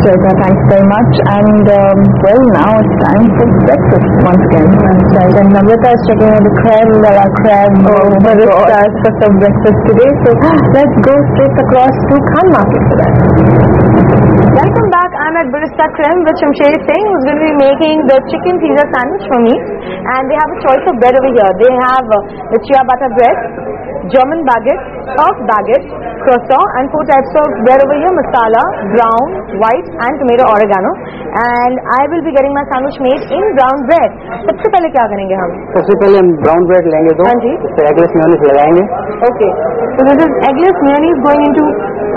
Shweta, thanks very much. And well, now it's time for breakfast once again. Right. And Namrata is checking out the creme, the la creme, baristas for some breakfast today. So let's go straight across to Khan Market for that. Welcome back. I'm at Barista Creme with Shamsher Singh, who's going to be making the chicken Caesar sandwich for me. And they have a choice of bread over here. They have the chia butter bread, German baguette, puff baguette, croissant, and 4 types of bread over here: masala, brown, white, and tomato oregano. And I will be getting my sandwich made in brown bread. सबसे पहले क्या करेंगे हम? सबसे पहले हम brown bread लेंगे तो हाँ जी, इस पर एगलेस मेयोनीज लगाएंगे. Okay. So this is eggless mayonnaise going into.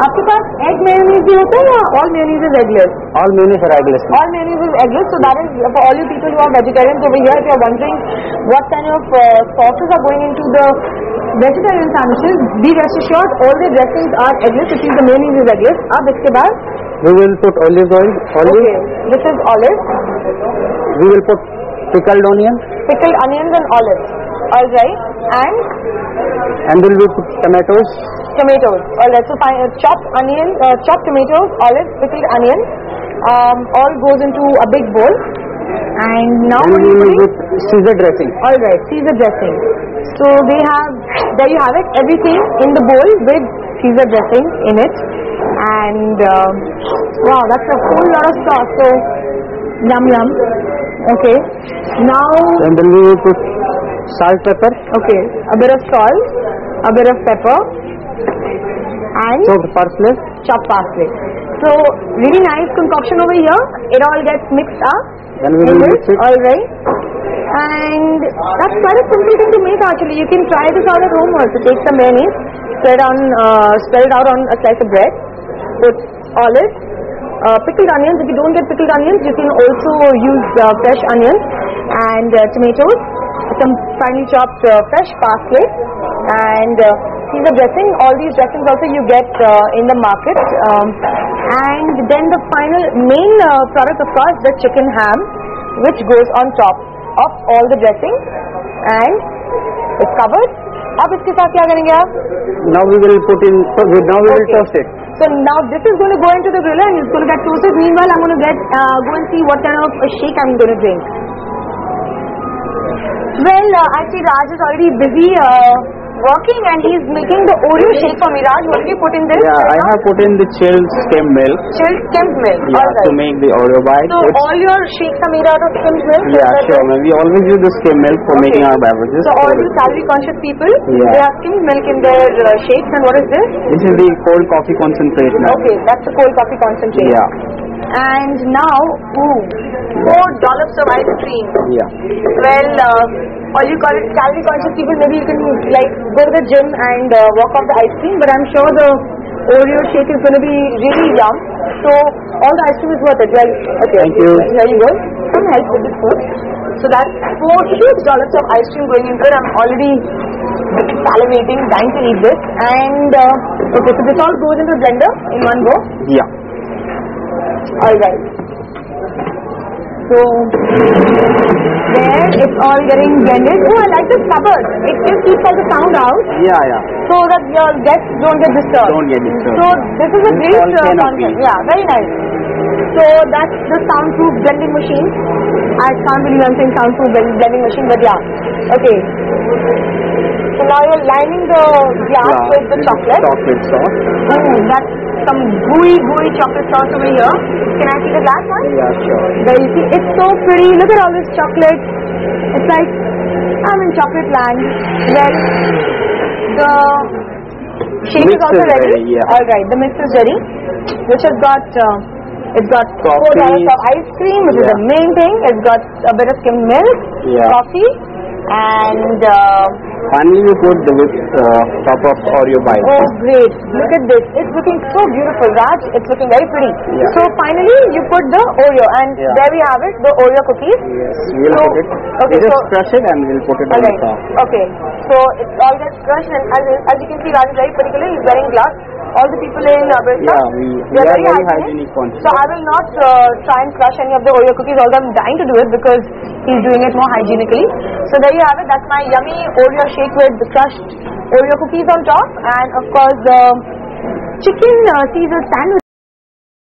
आपके पास egg mayonnaise भी होता है या all mayonnaise is eggless? All mayonnaise are eggless. All mayonnaise is eggless, so that is for all you people who are vegetarians over here. If you are wondering what kind of sauces are going into the vegetarian sandwiches, be rest assured all the dressings are eggless. It is the mayonnaise is eggless. अब इसके बाद We will put olive oil. okay, this is olive. We will put pickled onion. Pickled onions and olives. All right, and Then we put tomatoes. tomatoes. All right, so chopped onion, chopped tomatoes, olives, pickled onion, all goes into a big bowl. And now And we will put Caesar dressing. all right, Caesar dressing. So they have, there you have it, everything in the bowl with Caesar dressing in it. And wow, that's a whole lot of sauce. So yum yum. Okay, now And then we will put salt, pepper, okay, a bit of salt, a bit of pepper, and chopped parsley. chopped parsley. So really nice concoction over here. It all gets mixed up. Then we will mix it. All right. And that's quite a simple thing to make actually. You can try this out at home also. Take some mayonnaise, spread it out on a slice of bread, put olives, pickled onions. If you don't get pickled onions, you can also use fresh onions and tomatoes, some finely chopped fresh parsley, and Caesar dressing. All these dressings also you get in the market. And then the final main product, of course, the chicken ham, which goes on top of all the dressing, and it's covered. अब इसके साथ क्या करेंगे आप? Now we will put in. Now we will Okay. toast it. So now this is going to go into the griller and it's going to get toasted. Meanwhile, I'm going to go and see what kind of a shake I'm going to drink. Well, I see Raj is already busy working and he's making the Oreo shake for me. Raj, what did you put in this? Yeah, right I now? have put in the chilled skimmed milk. Chilled skimmed milk. Yeah, All to right. make the Oreo bite. So all your shakes are made out of skimmed milk? Yeah, Is that sure. right? Man. We always use the skim milk for making our beverages. So all these calorie conscious people, Yeah. they have skimmed milk in their shakes. And what is this? This is the cold coffee concentrate now. Okay, that's the cold coffee concentrate. Yeah. And now, ooh, 4 dollops of ice cream. Yeah. Well, or you call it calorie conscious people, maybe you can like go to the gym and walk off the ice cream, but I'm sure the Oreo shake is going to be really yum. So all the ice cream is worth it. Well, okay. Thank you. Here you go. Some help with this food. So that's 4 huge dollops of ice cream going into it. I'm already salivating, dying to eat this. And okay, so this all goes into the blender in one go. Yeah. Alright. So there it's all getting blended. Oh, I like this cupboard. It just keeps all the sound out Yeah, yeah. so that your guests don't get disturbed. Don't get disturbed. So this is a This great all can concept. be. Yeah, very nice. So that's the soundproof blending machine. I can't believe I'm saying soundproof blending machine, but yeah. Okay. So now you're lining the glass with the chocolate. Chocolate sauce. Oh, that's some gooey chocolate sauce over here. Can I see the glass one? Yeah, sure. There you see, it's so pretty. Look at all this chocolate. It's like I'm in chocolate land. Well, the shake Mix is also is ready. ready, yeah. All right, the mix is ready, which has got it's got 4 Coffee. dollars of ice cream, which is Yeah. the main thing. It's got a bit of skimmed milk, Yeah. coffee, and Finally, we put the top of Oreo bite. oh great! Look at this. It's looking so beautiful, Raj. It's looking very pretty. Yeah. So finally, you put the Oreo, and Yeah. there we have it, the Oreo cookies. Yes, we'll So- put it. okay, We just so- crush it and we'll put it on Alright. top. Okay. So it all gets crushed, and as you can see, Raj is very particular. He's wearing gloves. All the people in Barista, Yeah, we they are very very hygienic. hygienic conscious. So I will not try and crush any of the Oreo cookies, although I'm dying to do it because he's doing it more hygienically. So there you have it. That's my yummy Oreo shake with the crushed Oreo cookies on top, and of course the chicken Caesar sandwich.